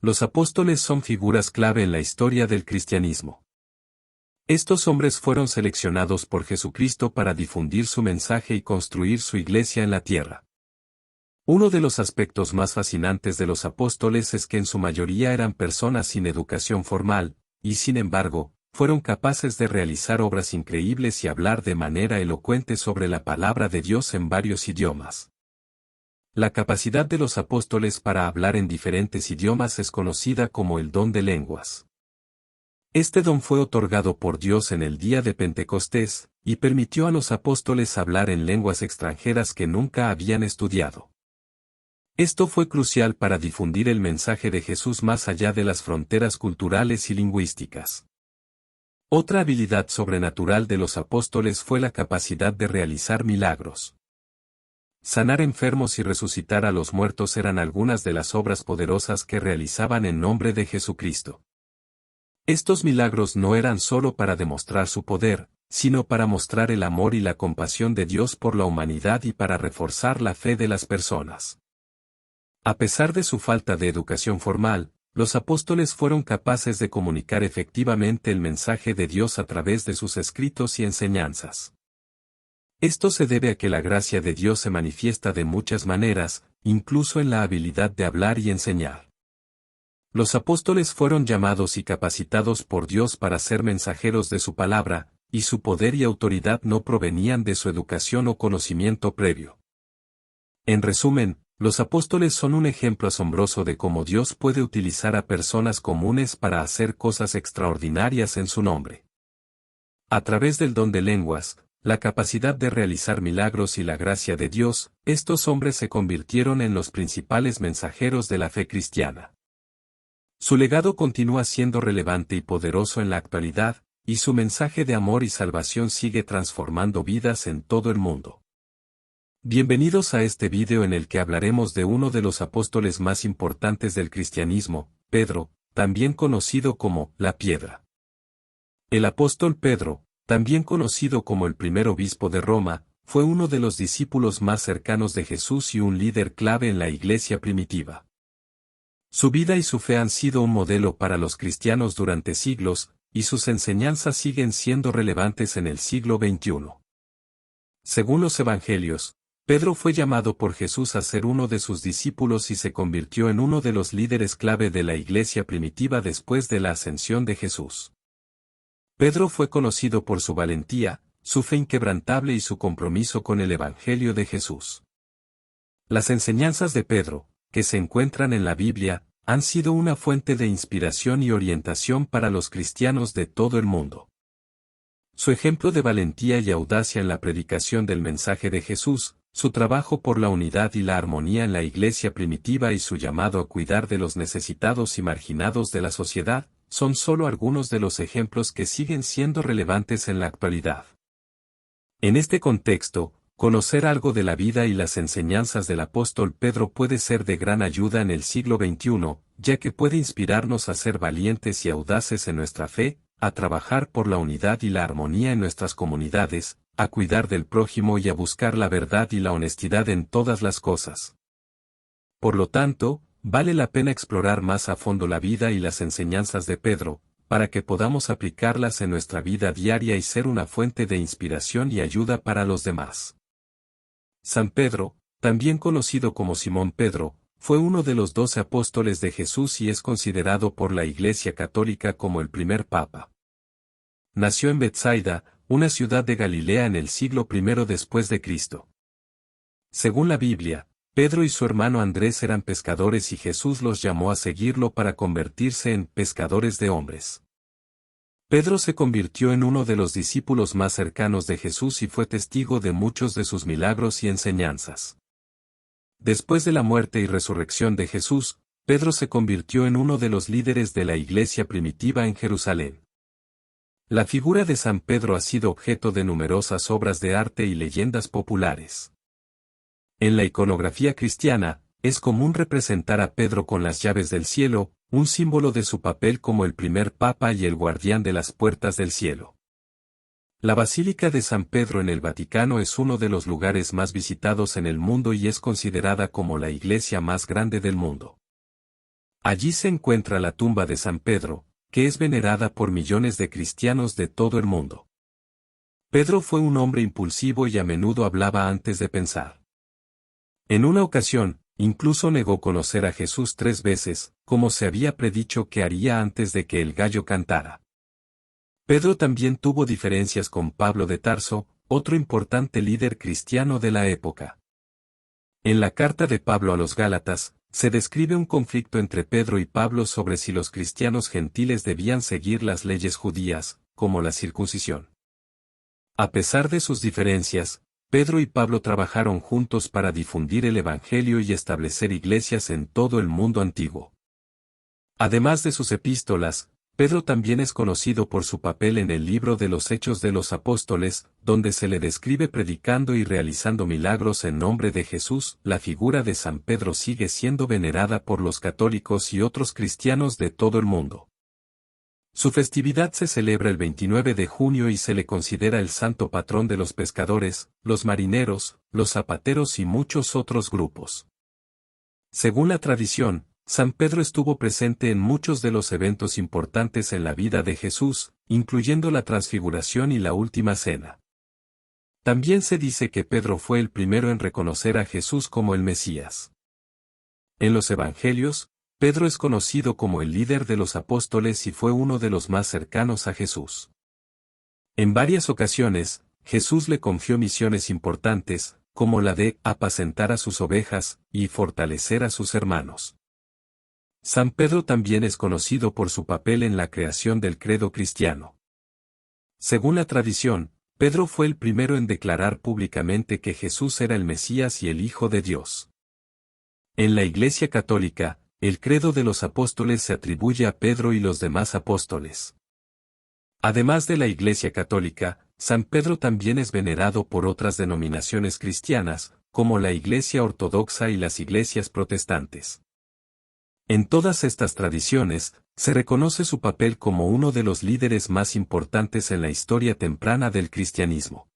Los apóstoles son figuras clave en la historia del cristianismo. Estos hombres fueron seleccionados por Jesucristo para difundir su mensaje y construir su iglesia en la tierra. Uno de los aspectos más fascinantes de los apóstoles es que en su mayoría eran personas sin educación formal, y sin embargo, fueron capaces de realizar obras increíbles y hablar de manera elocuente sobre la palabra de Dios en varios idiomas. La capacidad de los apóstoles para hablar en diferentes idiomas es conocida como el don de lenguas. Este don fue otorgado por Dios en el día de Pentecostés, y permitió a los apóstoles hablar en lenguas extranjeras que nunca habían estudiado. Esto fue crucial para difundir el mensaje de Jesús más allá de las fronteras culturales y lingüísticas. Otra habilidad sobrenatural de los apóstoles fue la capacidad de realizar milagros. Sanar enfermos y resucitar a los muertos eran algunas de las obras poderosas que realizaban en nombre de Jesucristo. Estos milagros no eran solo para demostrar su poder, sino para mostrar el amor y la compasión de Dios por la humanidad y para reforzar la fe de las personas. A pesar de su falta de educación formal, los apóstoles fueron capaces de comunicar efectivamente el mensaje de Dios a través de sus escritos y enseñanzas. Esto se debe a que la gracia de Dios se manifiesta de muchas maneras, incluso en la habilidad de hablar y enseñar. Los apóstoles fueron llamados y capacitados por Dios para ser mensajeros de su palabra, y su poder y autoridad no provenían de su educación o conocimiento previo. En resumen, los apóstoles son un ejemplo asombroso de cómo Dios puede utilizar a personas comunes para hacer cosas extraordinarias en su nombre. A través del don de lenguas, la capacidad de realizar milagros y la gracia de Dios, estos hombres se convirtieron en los principales mensajeros de la fe cristiana. Su legado continúa siendo relevante y poderoso en la actualidad, y su mensaje de amor y salvación sigue transformando vidas en todo el mundo. Bienvenidos a este video en el que hablaremos de uno de los apóstoles más importantes del cristianismo, Pedro, también conocido como la Piedra. El apóstol Pedro, también conocido como el primer obispo de Roma, fue uno de los discípulos más cercanos de Jesús y un líder clave en la iglesia primitiva. Su vida y su fe han sido un modelo para los cristianos durante siglos, y sus enseñanzas siguen siendo relevantes en el siglo XXI. Según los evangelios, Pedro fue llamado por Jesús a ser uno de sus discípulos y se convirtió en uno de los líderes clave de la iglesia primitiva después de la ascensión de Jesús. Pedro fue conocido por su valentía, su fe inquebrantable y su compromiso con el Evangelio de Jesús. Las enseñanzas de Pedro, que se encuentran en la Biblia, han sido una fuente de inspiración y orientación para los cristianos de todo el mundo. Su ejemplo de valentía y audacia en la predicación del mensaje de Jesús, su trabajo por la unidad y la armonía en la iglesia primitiva y su llamado a cuidar de los necesitados y marginados de la sociedad, son solo algunos de los ejemplos que siguen siendo relevantes en la actualidad. En este contexto, conocer algo de la vida y las enseñanzas del apóstol Pedro puede ser de gran ayuda en el siglo XXI, ya que puede inspirarnos a ser valientes y audaces en nuestra fe, a trabajar por la unidad y la armonía en nuestras comunidades, a cuidar del prójimo y a buscar la verdad y la honestidad en todas las cosas. Por lo tanto, vale la pena explorar más a fondo la vida y las enseñanzas de Pedro, para que podamos aplicarlas en nuestra vida diaria y ser una fuente de inspiración y ayuda para los demás. San Pedro, también conocido como Simón Pedro, fue uno de los 12 apóstoles de Jesús y es considerado por la Iglesia Católica como el primer papa. Nació en Betsaida, una ciudad de Galilea en el siglo I después de Cristo. Según la Biblia, Pedro y su hermano Andrés eran pescadores y Jesús los llamó a seguirlo para convertirse en pescadores de hombres. Pedro se convirtió en uno de los discípulos más cercanos de Jesús y fue testigo de muchos de sus milagros y enseñanzas. Después de la muerte y resurrección de Jesús, Pedro se convirtió en uno de los líderes de la iglesia primitiva en Jerusalén. La figura de San Pedro ha sido objeto de numerosas obras de arte y leyendas populares. En la iconografía cristiana, es común representar a Pedro con las llaves del cielo, un símbolo de su papel como el primer papa y el guardián de las puertas del cielo. La Basílica de San Pedro en el Vaticano es uno de los lugares más visitados en el mundo y es considerada como la iglesia más grande del mundo. Allí se encuentra la tumba de San Pedro, que es venerada por millones de cristianos de todo el mundo. Pedro fue un hombre impulsivo y a menudo hablaba antes de pensar. En una ocasión, incluso negó conocer a Jesús 3 veces, como se había predicho que haría antes de que el gallo cantara. Pedro también tuvo diferencias con Pablo de Tarso, otro importante líder cristiano de la época. En la carta de Pablo a los Gálatas, se describe un conflicto entre Pedro y Pablo sobre si los cristianos gentiles debían seguir las leyes judías, como la circuncisión. A pesar de sus diferencias, Pedro y Pablo trabajaron juntos para difundir el Evangelio y establecer iglesias en todo el mundo antiguo. Además de sus epístolas, Pedro también es conocido por su papel en el libro de los Hechos de los Apóstoles, donde se le describe predicando y realizando milagros en nombre de Jesús. La figura de San Pedro sigue siendo venerada por los católicos y otros cristianos de todo el mundo. Su festividad se celebra el 29 de junio y se le considera el santo patrón de los pescadores, los marineros, los zapateros y muchos otros grupos. Según la tradición, San Pedro estuvo presente en muchos de los eventos importantes en la vida de Jesús, incluyendo la transfiguración y la última cena. También se dice que Pedro fue el primero en reconocer a Jesús como el Mesías. En los Evangelios, Pedro es conocido como el líder de los apóstoles y fue uno de los más cercanos a Jesús. En varias ocasiones, Jesús le confió misiones importantes, como la de apacentar a sus ovejas y fortalecer a sus hermanos. San Pedro también es conocido por su papel en la creación del credo cristiano. Según la tradición, Pedro fue el primero en declarar públicamente que Jesús era el Mesías y el Hijo de Dios. En la Iglesia Católica, el credo de los apóstoles se atribuye a Pedro y los demás apóstoles. Además de la Iglesia Católica, San Pedro también es venerado por otras denominaciones cristianas, como la Iglesia Ortodoxa y las iglesias protestantes. En todas estas tradiciones, se reconoce su papel como uno de los líderes más importantes en la historia temprana del cristianismo.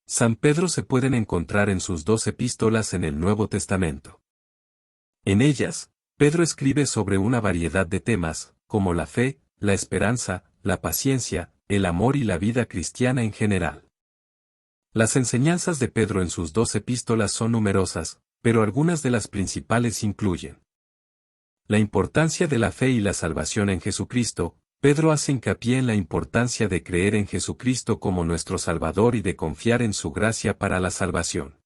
San Pedro se pueden encontrar en sus 2 epístolas en el Nuevo Testamento. En ellas, Pedro escribe sobre una variedad de temas, como la fe, la esperanza, la paciencia, el amor y la vida cristiana en general. Las enseñanzas de Pedro en sus 2 epístolas son numerosas, pero algunas de las principales incluyen la importancia de la fe y la salvación en Jesucristo. Pedro hace hincapié en la importancia de creer en Jesucristo como nuestro Salvador y de confiar en su gracia para la salvación.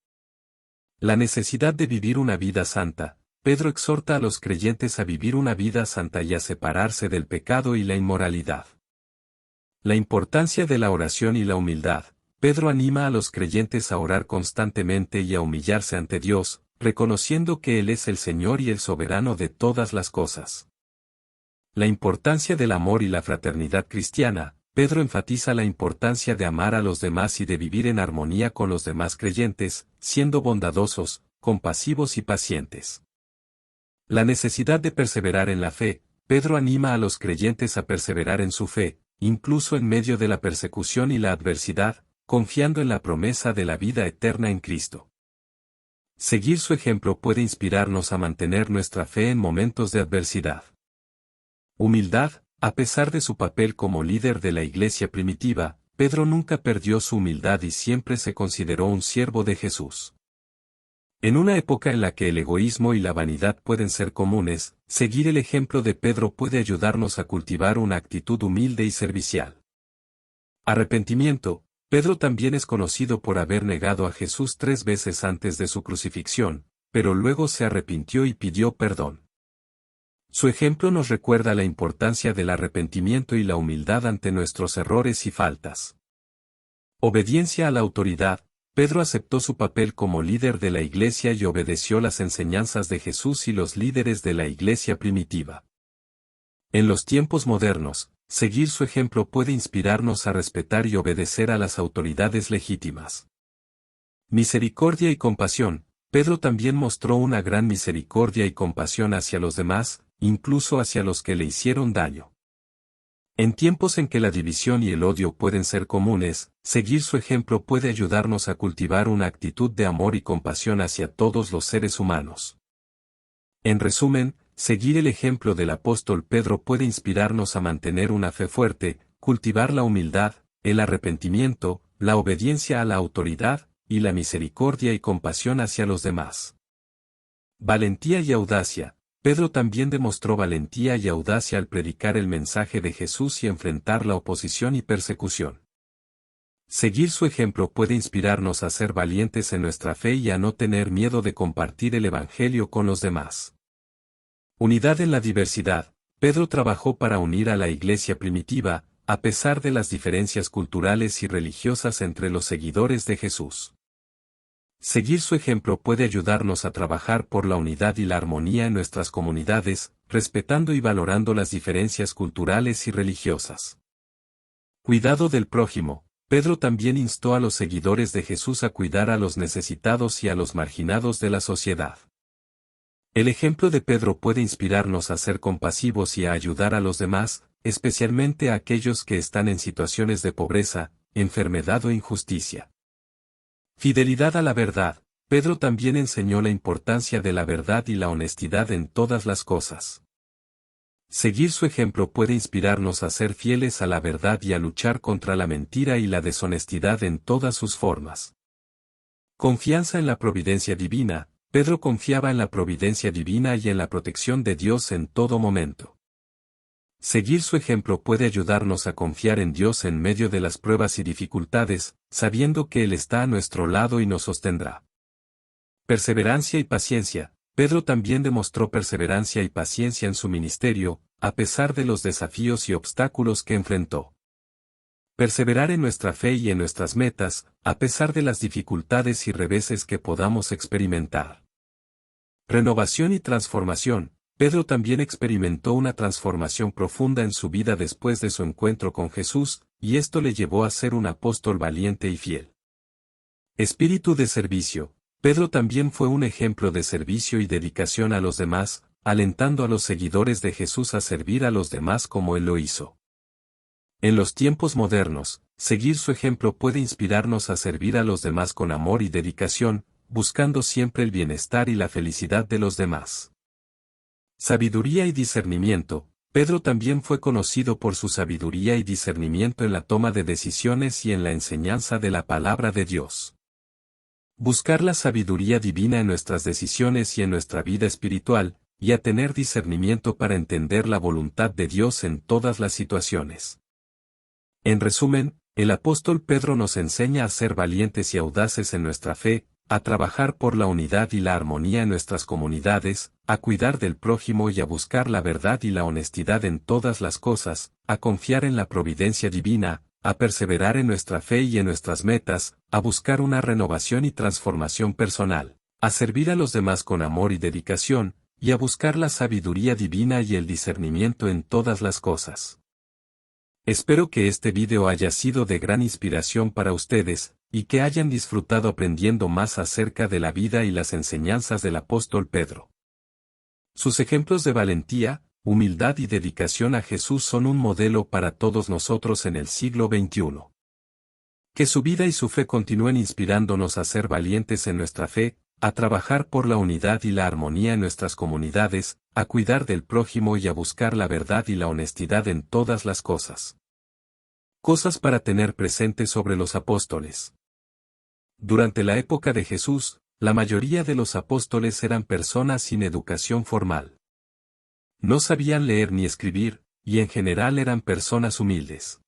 La necesidad de vivir una vida santa. Pedro exhorta a los creyentes a vivir una vida santa y a separarse del pecado y la inmoralidad. La importancia de la oración y la humildad. Pedro anima a los creyentes a orar constantemente y a humillarse ante Dios, reconociendo que Él es el Señor y el soberano de todas las cosas. La importancia del amor y la fraternidad cristiana. Pedro enfatiza la importancia de amar a los demás y de vivir en armonía con los demás creyentes, siendo bondadosos, compasivos y pacientes. La necesidad de perseverar en la fe. Pedro anima a los creyentes a perseverar en su fe, incluso en medio de la persecución y la adversidad, confiando en la promesa de la vida eterna en Cristo. Seguir su ejemplo puede inspirarnos a mantener nuestra fe en momentos de adversidad. Humildad. A pesar de su papel como líder de la iglesia primitiva, Pedro nunca perdió su humildad y siempre se consideró un siervo de Jesús. En una época en la que el egoísmo y la vanidad pueden ser comunes, seguir el ejemplo de Pedro puede ayudarnos a cultivar una actitud humilde y servicial. Arrepentimiento. Pedro también es conocido por haber negado a Jesús 3 veces antes de su crucifixión, pero luego se arrepintió y pidió perdón. Su ejemplo nos recuerda la importancia del arrepentimiento y la humildad ante nuestros errores y faltas. Obediencia a la autoridad. Pedro aceptó su papel como líder de la iglesia y obedeció las enseñanzas de Jesús y los líderes de la iglesia primitiva. En los tiempos modernos, seguir su ejemplo puede inspirarnos a respetar y obedecer a las autoridades legítimas. Misericordia y compasión. Pedro también mostró una gran misericordia y compasión hacia los demás, incluso hacia los que le hicieron daño. En tiempos en que la división y el odio pueden ser comunes, seguir su ejemplo puede ayudarnos a cultivar una actitud de amor y compasión hacia todos los seres humanos. En resumen, Seguir el ejemplo del apóstol Pedro puede inspirarnos a mantener una fe fuerte, cultivar la humildad, el arrepentimiento, la obediencia a la autoridad, y la misericordia y compasión hacia los demás. Valentía y audacia. Pedro también demostró valentía y audacia al predicar el mensaje de Jesús y enfrentar la oposición y persecución. Seguir su ejemplo puede inspirarnos a ser valientes en nuestra fe y a no tener miedo de compartir el Evangelio con los demás. Unidad en la diversidad. Pedro trabajó para unir a la iglesia primitiva, a pesar de las diferencias culturales y religiosas entre los seguidores de Jesús. Seguir su ejemplo puede ayudarnos a trabajar por la unidad y la armonía en nuestras comunidades, respetando y valorando las diferencias culturales y religiosas. Cuidado del prójimo. Pedro también instó a los seguidores de Jesús a cuidar a los necesitados y a los marginados de la sociedad. El ejemplo de Pedro puede inspirarnos a ser compasivos y a ayudar a los demás, especialmente a aquellos que están en situaciones de pobreza, enfermedad o injusticia. Fidelidad a la verdad. Pedro también enseñó la importancia de la verdad y la honestidad en todas las cosas. Seguir su ejemplo puede inspirarnos a ser fieles a la verdad y a luchar contra la mentira y la deshonestidad en todas sus formas. Confianza en la providencia divina. Pedro confiaba en la providencia divina y en la protección de Dios en todo momento. Seguir su ejemplo puede ayudarnos a confiar en Dios en medio de las pruebas y dificultades, sabiendo que Él está a nuestro lado y nos sostendrá. Perseverancia y paciencia. Pedro también demostró perseverancia y paciencia en su ministerio, a pesar de los desafíos y obstáculos que enfrentó. Perseverar en nuestra fe y en nuestras metas, a pesar de las dificultades y reveses que podamos experimentar. Renovación y transformación. Pedro también experimentó una transformación profunda en su vida después de su encuentro con Jesús, y esto le llevó a ser un apóstol valiente y fiel. Espíritu de servicio. Pedro también fue un ejemplo de servicio y dedicación a los demás, alentando a los seguidores de Jesús a servir a los demás como Él lo hizo. En los tiempos modernos, seguir su ejemplo puede inspirarnos a servir a los demás con amor y dedicación, buscando siempre el bienestar y la felicidad de los demás. Sabiduría y discernimiento. Pedro también fue conocido por su sabiduría y discernimiento en la toma de decisiones y en la enseñanza de la palabra de Dios. Buscar la sabiduría divina en nuestras decisiones y en nuestra vida espiritual, y a tener discernimiento para entender la voluntad de Dios en todas las situaciones. En resumen, el apóstol Pedro nos enseña a ser valientes y audaces en nuestra fe, a trabajar por la unidad y la armonía en nuestras comunidades, a cuidar del prójimo y a buscar la verdad y la honestidad en todas las cosas, a confiar en la providencia divina, a perseverar en nuestra fe y en nuestras metas, a buscar una renovación y transformación personal, a servir a los demás con amor y dedicación, y a buscar la sabiduría divina y el discernimiento en todas las cosas. Espero que este video haya sido de gran inspiración para ustedes, y que hayan disfrutado aprendiendo más acerca de la vida y las enseñanzas del apóstol Pedro. Sus ejemplos de valentía, humildad y dedicación a Jesús son un modelo para todos nosotros en el siglo XXI. Que su vida y su fe continúen inspirándonos a ser valientes en nuestra fe, a trabajar por la unidad y la armonía en nuestras comunidades, a cuidar del prójimo y a buscar la verdad y la honestidad en todas las cosas. Cosas para tener presentes sobre los apóstoles. Durante la época de Jesús, la mayoría de los apóstoles eran personas sin educación formal. No sabían leer ni escribir, y en general eran personas humildes.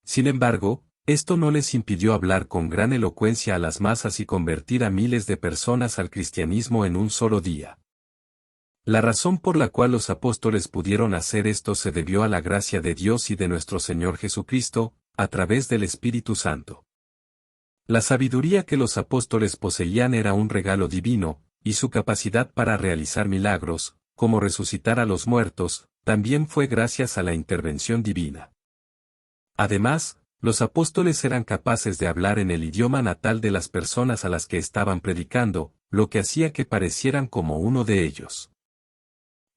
Sin embargo, esto no les impidió hablar con gran elocuencia a las masas y convertir a miles de personas al cristianismo en un solo día. La razón por la cual los apóstoles pudieron hacer esto se debió a la gracia de Dios y de nuestro Señor Jesucristo, a través del Espíritu Santo. La sabiduría que los apóstoles poseían era un regalo divino, y su capacidad para realizar milagros, como resucitar a los muertos, también fue gracias a la intervención divina. Además, los apóstoles eran capaces de hablar en el idioma natal de las personas a las que estaban predicando, lo que hacía que parecieran como uno de ellos.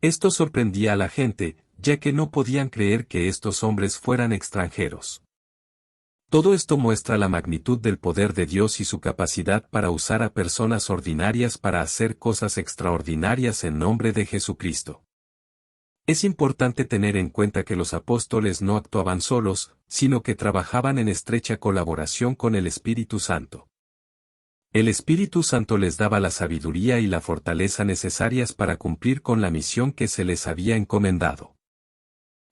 Esto sorprendía a la gente, ya que no podían creer que estos hombres fueran extranjeros. Todo esto muestra la magnitud del poder de Dios y su capacidad para usar a personas ordinarias para hacer cosas extraordinarias en nombre de Jesucristo. Es importante tener en cuenta que los apóstoles no actuaban solos, sino que trabajaban en estrecha colaboración con el Espíritu Santo. El Espíritu Santo les daba la sabiduría y la fortaleza necesarias para cumplir con la misión que se les había encomendado.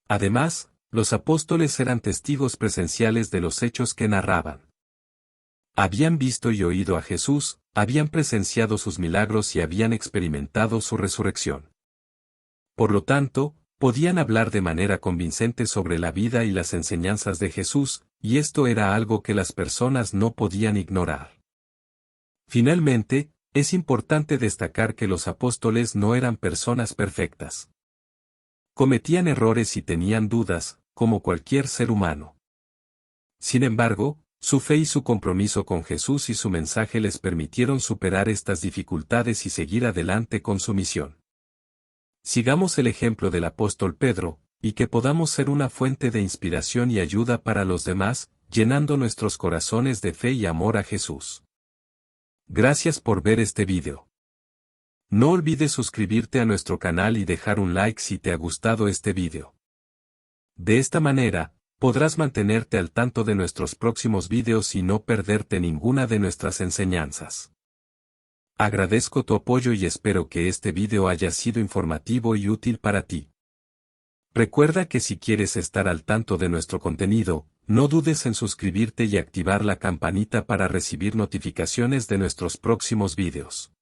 Además, los apóstoles eran testigos presenciales de los hechos que narraban. Habían visto y oído a Jesús, habían presenciado sus milagros y habían experimentado su resurrección. Por lo tanto, podían hablar de manera convincente sobre la vida y las enseñanzas de Jesús, y esto era algo que las personas no podían ignorar. Finalmente, es importante destacar que los apóstoles no eran personas perfectas. Cometían errores y tenían dudas, como cualquier ser humano. Sin embargo, su fe y su compromiso con Jesús y su mensaje les permitieron superar estas dificultades y seguir adelante con su misión. Sigamos el ejemplo del apóstol Pedro, y que podamos ser una fuente de inspiración y ayuda para los demás, llenando nuestros corazones de fe y amor a Jesús. Gracias por ver este video. No olvides suscribirte a nuestro canal y dejar un like si te ha gustado este video. De esta manera, podrás mantenerte al tanto de nuestros próximos videos y no perderte ninguna de nuestras enseñanzas. Agradezco tu apoyo y espero que este video haya sido informativo y útil para ti. Recuerda que si quieres estar al tanto de nuestro contenido, no dudes en suscribirte y activar la campanita para recibir notificaciones de nuestros próximos videos.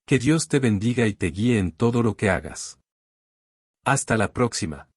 Que Dios te bendiga y te guíe en todo lo que hagas. Hasta la próxima.